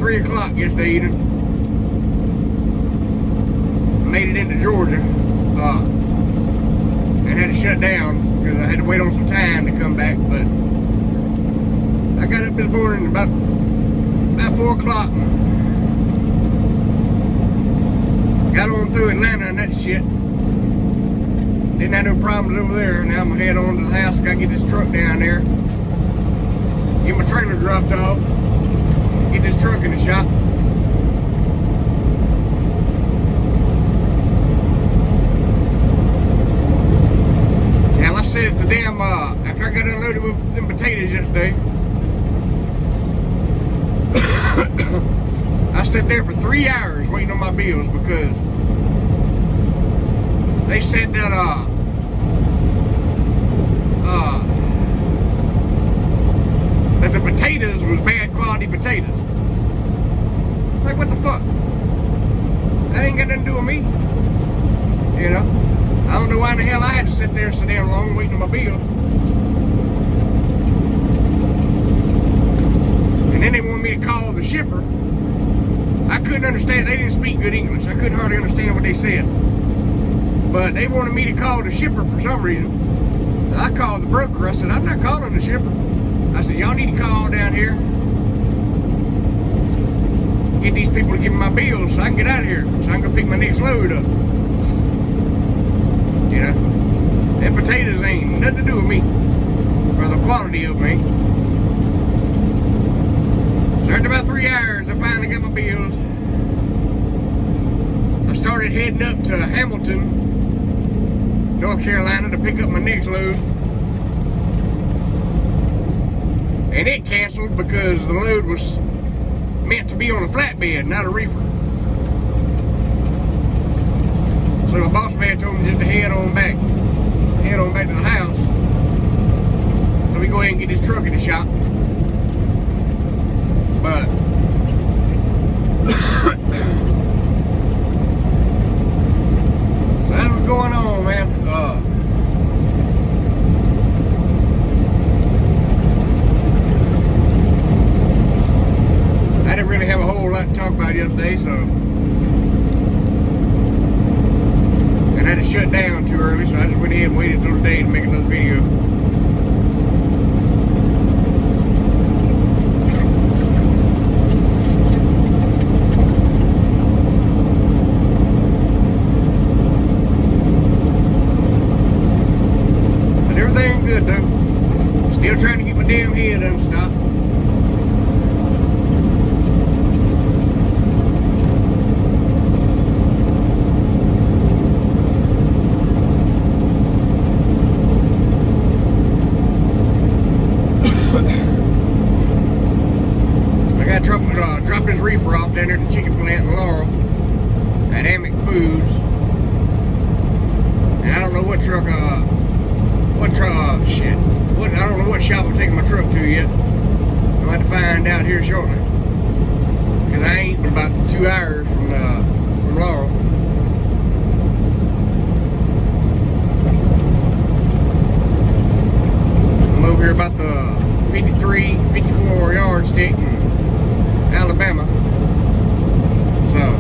3 o'clock yesterday evening. Made it into Georgia. And had to shut down because I had to wait on some time to come back. But I got up this morning about 4 o'clock. Got on through Atlanta and that shit. Didn't have no problems over there. Now I'm gonna head on to the house. I gotta get this truck down there. Get my trailer dropped off. Get this truck in the shop. Now I said to them, after I got unloaded with them potatoes yesterday, I sat there for 3 hours waiting on my bills because they said that that the potatoes was bad quality potatoes. Like, what the fuck? That ain't got nothing to do with me. You know? I don't know why in the hell I had to sit there so damn long waiting on my bills. And then they wanted me to call the shipper. I couldn't understand. They didn't speak good English. I couldn't hardly understand what they said. But they wanted me to call the shipper for some reason. I called the broker. I said, I'm not calling the shipper. I said, y'all need to call down here. Get these people to give me my bills so I can get out of here. So I can go pick my next load up. You know? Them potatoes ain't nothing to do with me. Or the quality of them ain't. So after about 3 hours, I finally got my bills. I started heading up to Hamilton, North Carolina to pick up my next load. And it canceled because the load was meant to be on a flatbed, not a reefer. So my boss man told me just to head on back to the house. So we go ahead and get this truck in the shop. But so that's what's going on, man. I didn't really have a whole lot to talk about yesterday, so and I had to shut down too early, so I just went ahead and waited till today to make another video. Good though. Still trying to get my damn head unstopped. I got drop this reefer off down there at the chicken plant in Laurel at Amic Foods, and I don't know what truck. I don't know what shop I'm taking my truck to yet. I'll have to find out here shortly. Cause I ain't but about 2 hours from Laurel. I'm over here about the 54 yardstick in Alabama. So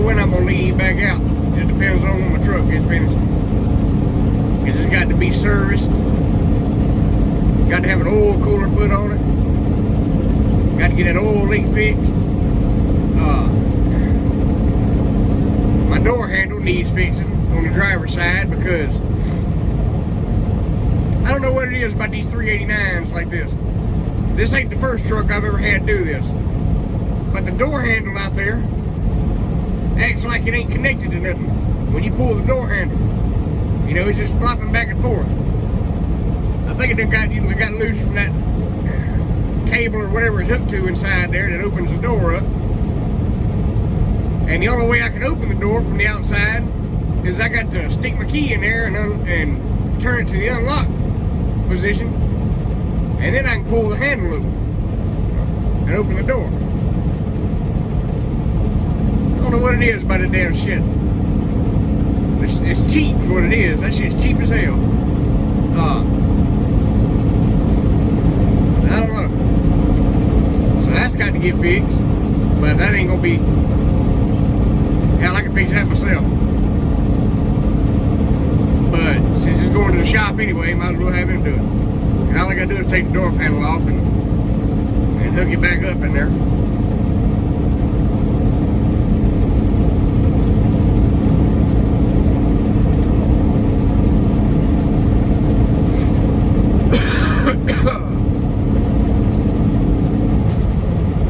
when I'm gonna leave back out. It depends on when my truck gets finished. Cause it's got to be serviced. Got to have an oil cooler put on it. Got to get that oil leak fixed. My door handle needs fixing on the driver's side because I don't know what it is about these 389s like this. This ain't the first truck I've ever had do this. But the door handle out there acts like it ain't connected to nothing when you pull the door handle. You know, it's just flopping back and forth. I think it done got loose from that cable or whatever it's hooked to inside there that opens the door up. And the only way I can open the door from the outside is I got to stick my key in there and turn it to the unlock position, and then I can pull the handle open and open the door. I don't know what it is about that damn shit. It's cheap for what it is. That shit's cheap as hell. I don't know. So that's got to get fixed, but that ain't gonna be. Hell, I can fix that myself. But since it's going to the shop anyway, might as well have him do it. And all I gotta do is take the door panel off and hook it back up in there.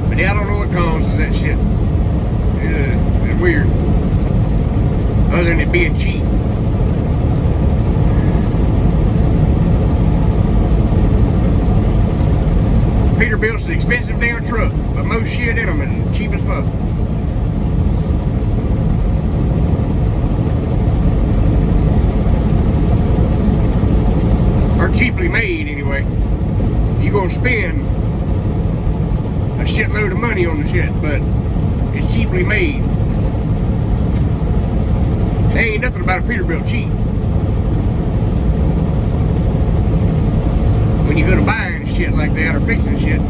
But yeah, I don't know what causes that shit. It's weird. Other than it being cheap. Peterbilt's an expensive damn truck, but most shit in them is cheap as fuck. Or cheaply made anyway. You're gonna spend a shitload of money on the shit, but it's cheaply made. There ain't nothing about a Peterbilt cheap. When you go to buying shit like that or fixing shit.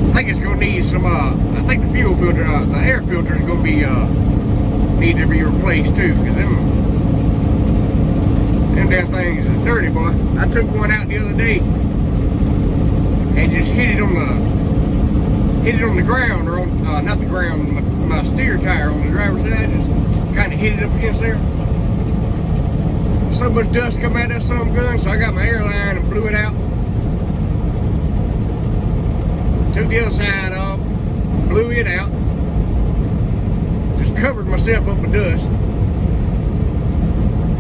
I think it's gonna need some. I think the fuel filter, the air filter is gonna be need to be replaced too, because them damn things is dirty, boy. I took one out the other day and just hit it on the ground, or on not the ground, my steer tire on the driver's side. Just kind of hit it up against there. So much dust come out of that son of a gun, so I got my airline and blew it out. Took the other side off, blew it out. Just covered myself up with dust.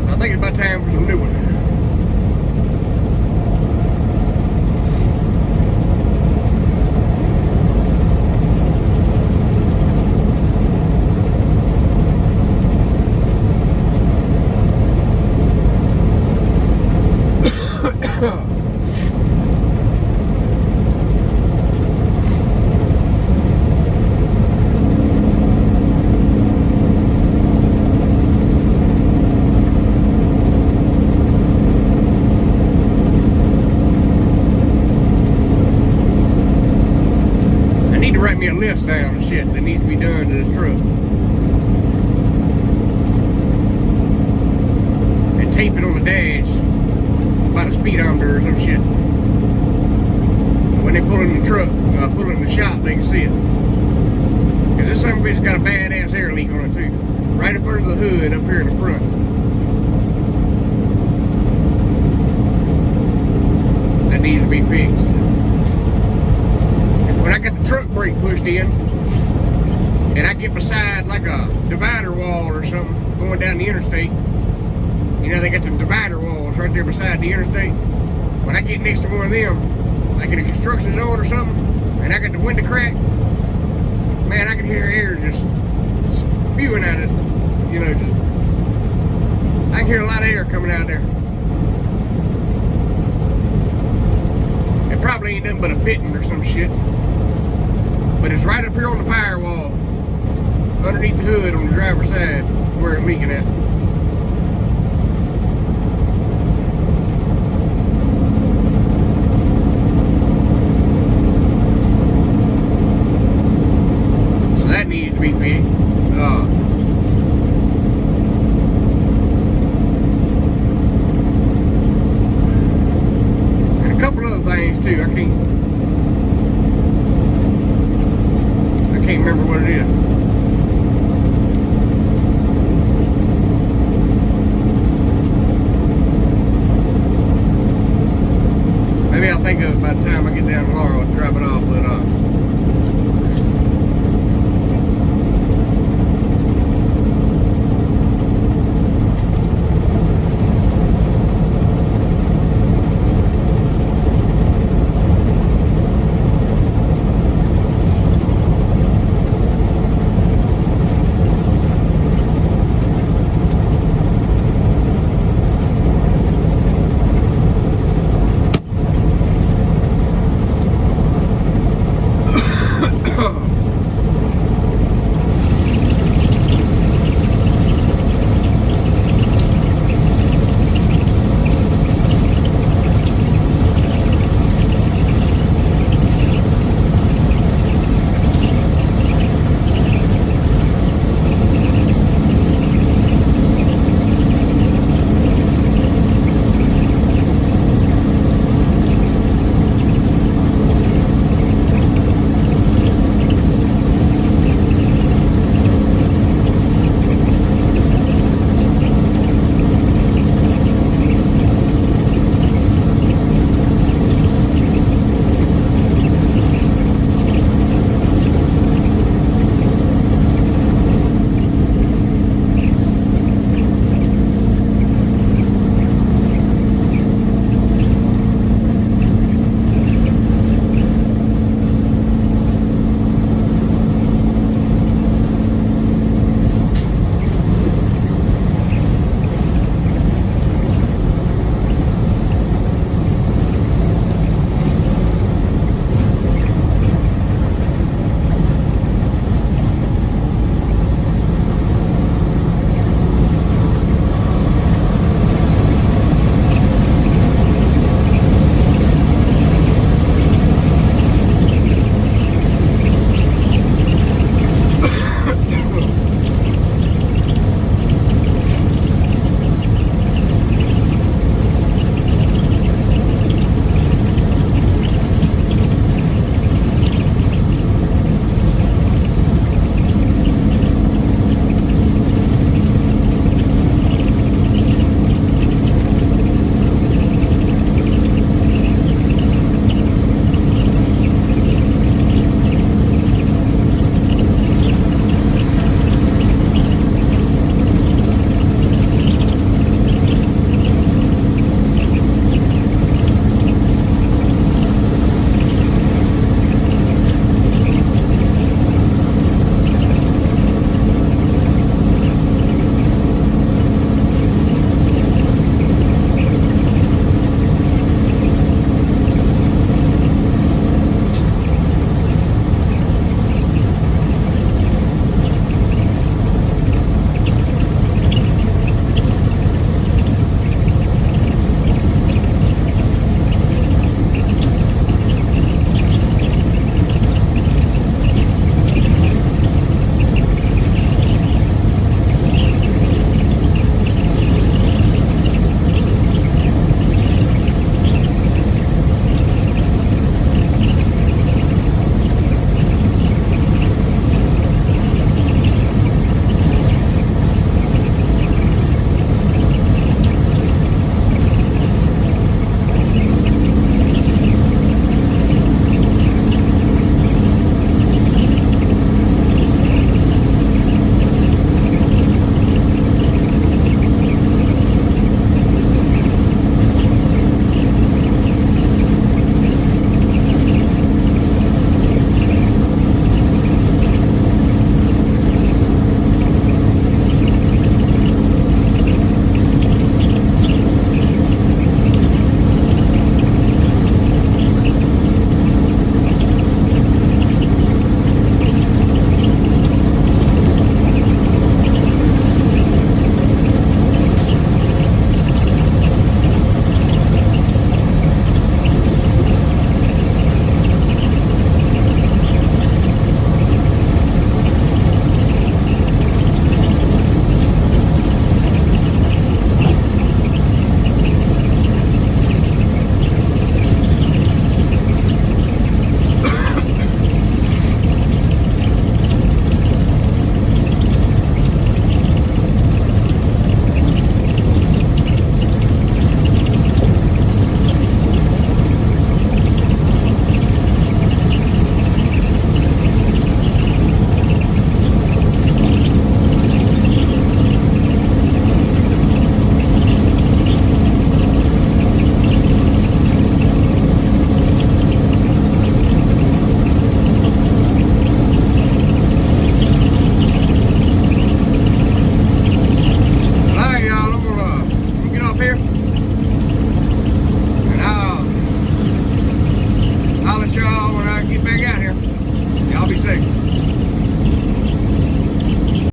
I think it's about time for some new one. Write me a list down of shit that needs to be done to this truck. And tape it on the dash by the speedometer or some shit. When they pull in the truck, pull it in the shop, they can see it. Because this son of a bitch's got a badass air leak on it too. Right up under the hood up here in the front. That needs to be fixed. When I get the truck brake pushed in, and I get beside like a divider wall or something going down the interstate, you know, they got the divider walls right there beside the interstate. When I get next to one of them, like in a construction zone or something, and I got the window crack, man, I can hear air just spewing at it. You know, I can hear a lot of air coming out there. It probably ain't nothing but a fitting or some shit. But it's right up here on the firewall, underneath the hood on the driver's side, where it's leaking at. So that needs to be fixed. And a couple other things too. I can't remember what it is.